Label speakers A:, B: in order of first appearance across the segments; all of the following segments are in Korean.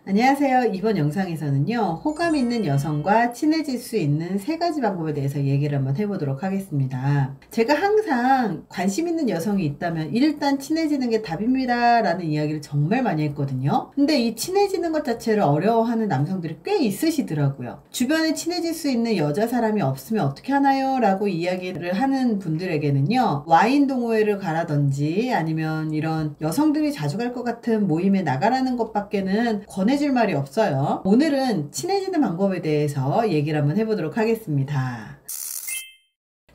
A: 안녕하세요. 이번 영상에서는요, 호감 있는 여성과 친해질 수 있는 3가지 방법에 대해서 얘기를 한번 해보도록 하겠습니다. 제가 항상 관심 있는 여성이 있다면 일단 친해지는 게 답입니다 라는 이야기를 정말 많이 했거든요. 근데 이 친해지는 것 자체를 어려워하는 남성들이 꽤 있으시더라고요. 주변에 친해질 수 있는 여자 사람이 없으면 어떻게 하나요? 라고 이야기를 하는 분들에게는요, 와인 동호회를 가라든지 아니면 이런 여성들이 자주 갈 것 같은 모임에 나가라는 것밖에는 권해줄 말이 없어요. 오늘은 친해지는 방법에 대해서 얘기를 한번 해보도록 하겠습니다.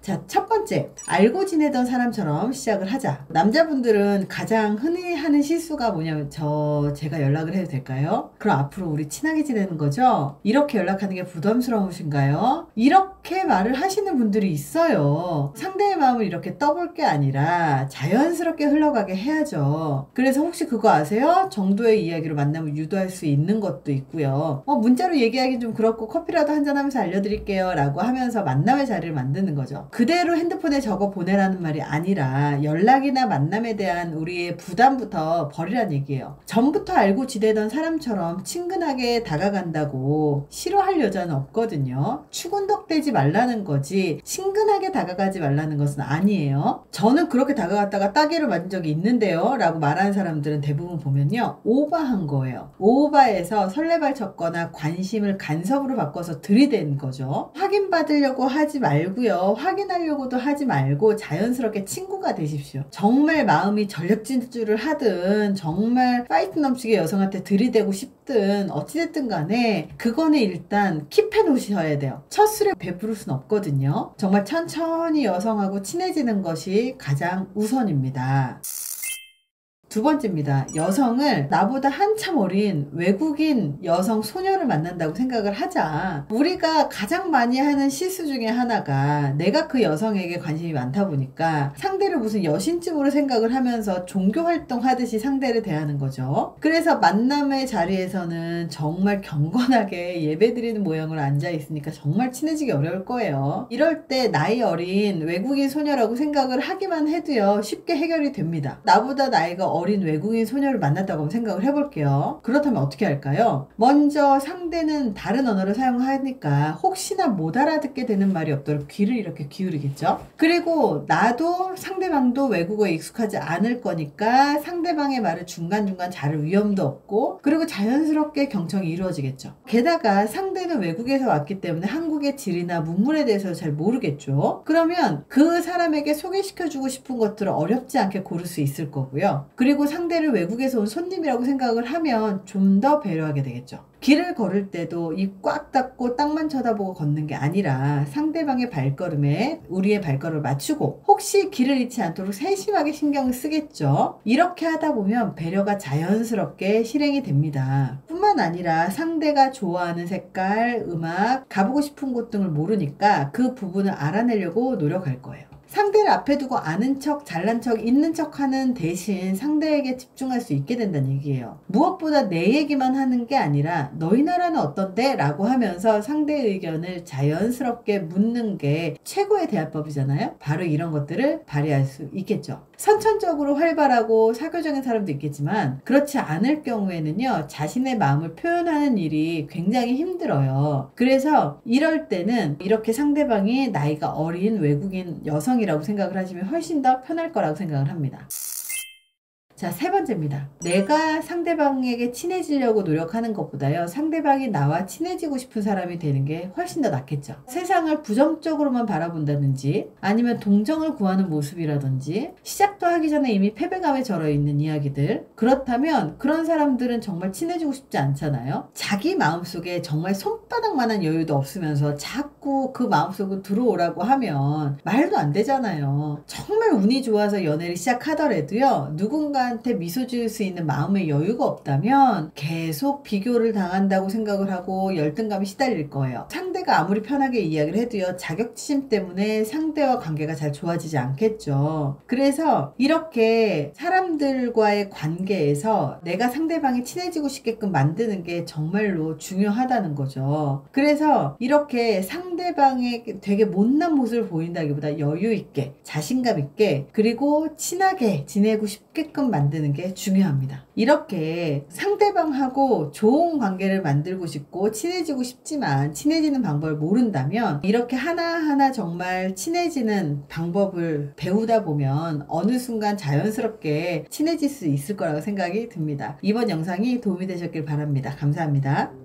A: 자, 첫 번째, 알고 지내던 사람처럼 시작을 하자. 남자분들은 가장 흔히 하는 실수가 뭐냐면, 제가 연락을 해도 될까요? 그럼 앞으로 우리 친하게 지내는 거죠? 이렇게 연락하는 게 부담스러우신가요? 이렇게 말을 하시는 분들이 있어요. 상대의 마음을 이렇게 떠볼 게 아니라 자연스럽게 흘러가게 해야죠. 그래서 혹시 그거 아세요? 정도의 이야기로 만남을 유도할 수 있는 것도 있고요. 문자로 얘기하기 좀 그렇고 커피라도 한잔 하면서 알려드릴게요 라고 하면서 만남의 자리를 만드는 거죠. 그대로 핸드폰에 적어 보내라는 말이 아니라 연락이나 만남에 대한 우리의 부담부터 버리란 얘기예요. 전부터 알고 지내던 사람처럼 친근하게 다가간다고 싫어할 여자는 없거든요. 추근덕대지 말라는 거지 친근하게 다가가지 말라는 것은 아니에요. 저는 그렇게 다가갔다가 따개를 맞은 적이 있는데요 라고 말하는 사람들은 대부분 보면요, 오바한 거예요. 오바해서 설레발 쳤거나 관심을 간섭으로 바꿔서 들이댄 거죠. 확인받으려고 하지 말고요, 확인하려고도 하지 말고 자연스럽게 친구가 되십시오. 정말 마음이 전력질주를 하든 정말 파이트 넘치게 여성한테 들이대고 싶든 어찌됐든 간에 그거는 일단 킵해 놓으셔야 돼요. 첫 술에 베풀을 순 없거든요. 정말 천천히 여성하고 친해지는 것이 가장 우선입니다. 두 번째입니다. 여성을 나보다 한참 어린 외국인 여성 소녀를 만난다고 생각을 하자. 우리가 가장 많이 하는 실수 중에 하나가 내가 그 여성에게 관심이 많다 보니까 상대를 무슨 여신쯤으로 생각을 하면서 종교활동 하듯이 상대를 대하는 거죠. 그래서 만남의 자리에서는 정말 경건하게 예배드리는 모양으로 앉아있으니까 정말 친해지기 어려울 거예요. 이럴 때 나이 어린 외국인 소녀라고 생각을 하기만 해도요, 쉽게 해결이 됩니다. 나보다 나이가 어린 외국인 소녀를 만났다고 생각을 해볼게요. 그렇다면 어떻게 할까요? 먼저 상대는 다른 언어를 사용하니까 혹시나 못 알아듣게 되는 말이 없도록 귀를 이렇게 기울이겠죠. 그리고 나도 상대방도 외국어에 익숙하지 않을 거니까 상대방의 말을 중간중간 자를 위험도 없고, 그리고 자연스럽게 경청이 이루어지겠죠. 게다가 상대는 외국에서 왔기 때문에 한국의 질이나 문물에 대해서 잘 모르겠죠. 그러면 그 사람에게 소개시켜주고 싶은 것들을 어렵지 않게 고를 수 있을 거고요. 그리고 상대를 외국에서 온 손님이라고 생각을 하면 좀 더 배려하게 되겠죠. 길을 걸을 때도 입 꽉 닫고 땅만 쳐다보고 걷는 게 아니라 상대방의 발걸음에 우리의 발걸음을 맞추고 혹시 길을 잃지 않도록 세심하게 신경을 쓰겠죠. 이렇게 하다 보면 배려가 자연스럽게 실행이 됩니다. 뿐만 아니라 상대가 좋아하는 색깔, 음악, 가보고 싶은 곳 등을 모르니까 그 부분을 알아내려고 노력할 거예요. 상대를 앞에 두고 아는 척, 잘난 척, 있는 척 하는 대신 상대에게 집중할 수 있게 된다는 얘기예요. 무엇보다 내 얘기만 하는 게 아니라 너희 나라는 어떤데? 라고 하면서 상대의 의견을 자연스럽게 묻는 게 최고의 대화법이잖아요. 바로 이런 것들을 발휘할 수 있겠죠. 선천적으로 활발하고 사교적인 사람도 있겠지만 그렇지 않을 경우에는요, 자신의 마음을 표현하는 일이 굉장히 힘들어요. 그래서 이럴 때는 이렇게 상대방이 나이가 어린 외국인 여성이라고 생각을 하시면 훨씬 더 편할 거라고 생각을 합니다. 자, 세 번째입니다. 내가 상대방에게 친해지려고 노력하는 것보다요, 상대방이 나와 친해지고 싶은 사람이 되는 게 훨씬 더 낫겠죠. 세상을 부정적으로만 바라본다든지 아니면 동정을 구하는 모습이라든지 시작도 하기 전에 이미 패배감에 절어 있는 이야기들, 그렇다면 그런 사람들은 정말 친해지고 싶지 않잖아요. 자기 마음속에 정말 손바닥만한 여유도 없으면서 자꾸 그 마음속으로 들어오라고 하면 말도 안 되잖아요. 정말 운이 좋아서 연애를 시작하더라도요, 누군가 한테 미소 지을 수 있는 마음의 여유가 없다면 계속 비교를 당한다고 생각을 하고 열등감에 시달릴 거예요. 상대가 아무리 편하게 이야기를 해도요, 자격지심 때문에 상대와 관계가 잘 좋아지지 않겠죠. 그래서 이렇게 사람들과의 관계에서 내가 상대방이 친해지고 싶게끔 만드는 게 정말로 중요하다는 거죠. 그래서 이렇게 상대방에게 되게 못난 모습을 보인다기보다 여유 있게, 자신감 있게, 그리고 친하게 지내고 싶게끔 만드는 게 중요합니다. 이렇게 상대방하고 좋은 관계를 만들고 싶고 친해지고 싶지만 친해지는 방법을 모른다면 이렇게 하나하나 정말 친해지는 방법을 배우다 보면 어느 순간 자연스럽게 친해질 수 있을 거라고 생각이 듭니다. 이번 영상이 도움이 되셨길 바랍니다. 감사합니다.